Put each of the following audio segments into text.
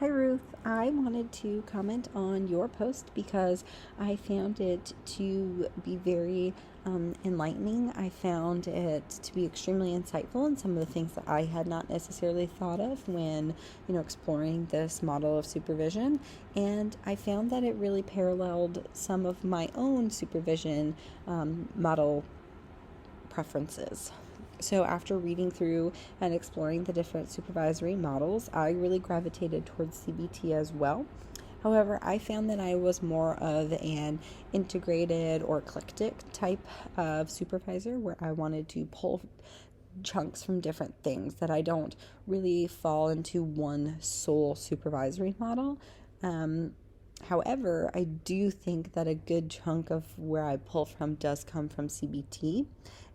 Hi Ruth, I wanted to comment on your post because I found it to be very enlightening. I found it to be extremely insightful in some of the things that I had not necessarily thought of when, exploring this model of supervision. And I found that it really paralleled some of my own supervision model preferences. So, after reading through and exploring the different supervisory models, I really gravitated towards CBT as well. However, I found that I was more of an integrated or eclectic type of supervisor where I wanted to pull chunks from different things, that I don't really fall into one sole supervisory model. Um, However, I do think that a good chunk of where I pull from does come from CBT.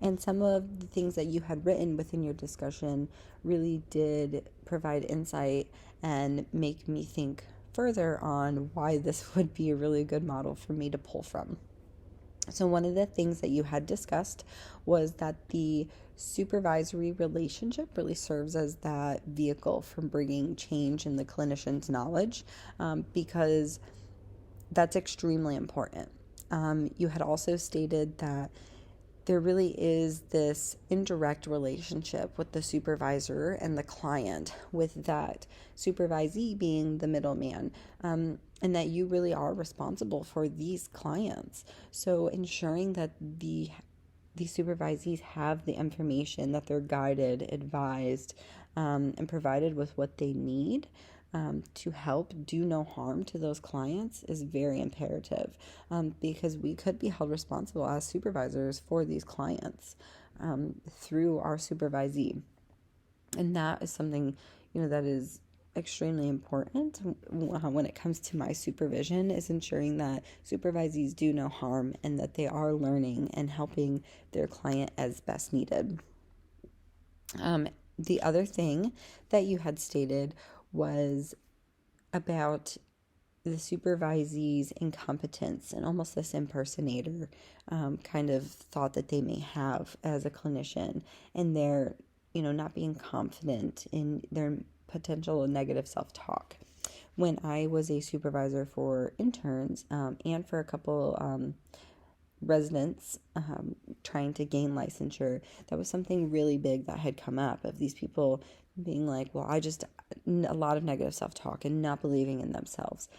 And some of the things that you had written within your discussion really did provide insight and make me think further on why this would be a really good model for me to pull from. So, one of the things that you had discussed was that the supervisory relationship really serves as that vehicle for bringing change in the clinician's knowledge, because that's extremely important. You had also stated that there really is this indirect relationship with the supervisor and the client, with that supervisee being the middleman, and that you really are responsible for these clients. So ensuring that these supervisees have the information, that they're guided, advised, and provided with what they need to help do no harm to those clients is very imperative, because we could be held responsible as supervisors for these clients through our supervisee. And that is something, that is extremely important when it comes to my supervision, is ensuring that supervisees do no harm and that they are learning and helping their client as best needed. The other thing that you had stated was about the supervisee's incompetence and almost this impersonator kind of thought that they may have as a clinician, and their, not being confident in their potential negative self-talk. When I was a supervisor for interns, and for a couple residents trying to gain licensure, that was something really big that had come up, of these people being like, well, a lot of negative self-talk and not believing in themselves.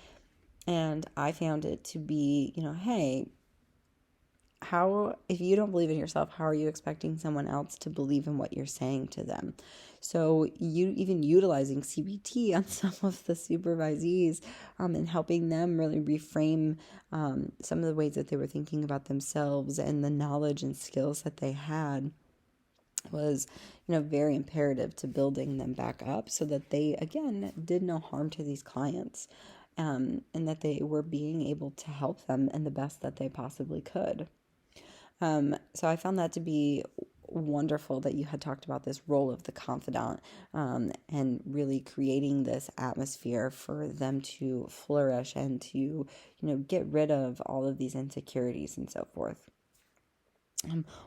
And I found it to be, hey, if you don't believe in yourself, how are you expecting someone else to believe in what you're saying to them? So you even utilizing CBT on some of the supervisees, and helping them really reframe some of the ways that they were thinking about themselves and the knowledge and skills that they had was, very imperative to building them back up so that they, again, did no harm to these clients, and that they were being able to help them in the best that they possibly could. So I found that to be wonderful that you had talked about this role of the confidant, and really creating this atmosphere for them to flourish and to, get rid of all of these insecurities and so forth.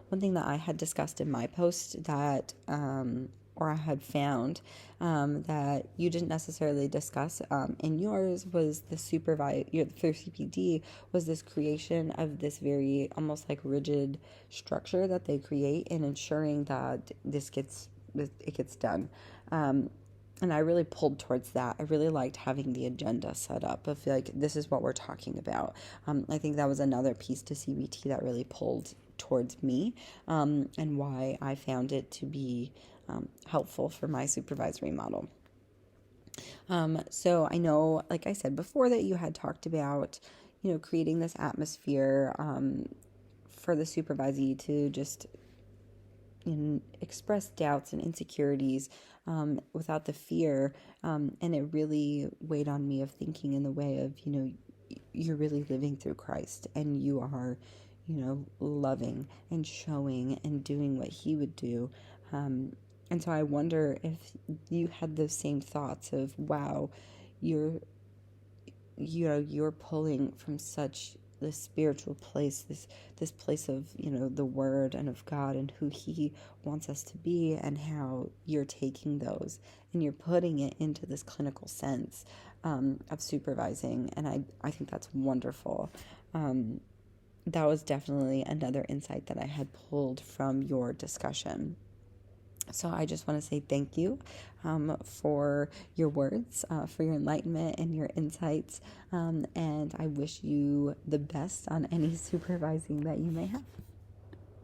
One thing that I had discussed in my post that, or I had found, that you didn't necessarily discuss in yours, was the for CPD, was this creation of this very almost like rigid structure that they create in ensuring that it gets done. And I really pulled towards that. I really liked having the agenda set up of like, this is what we're talking about. I think that was another piece to CBT that really pulled towards me, and why I found it to be helpful for my supervisory model. So I know, like I said before, that you had talked about, creating this atmosphere for the supervisee to just express doubts and insecurities without the fear. And it really weighed on me of thinking in the way of, you're really living through Christ, and you are, loving and showing and doing what he would do. And so I wonder if you had those same thoughts of, wow, you're pulling from such this spiritual place, this place of, the Word and of God and who He wants us to be, and how you're taking those and you're putting it into this clinical sense of supervising. And I think that's wonderful. That was definitely another insight that I had pulled from your discussion. So I just want to say thank you for your words, for your enlightenment and your insights. And I wish you the best on any supervising that you may have.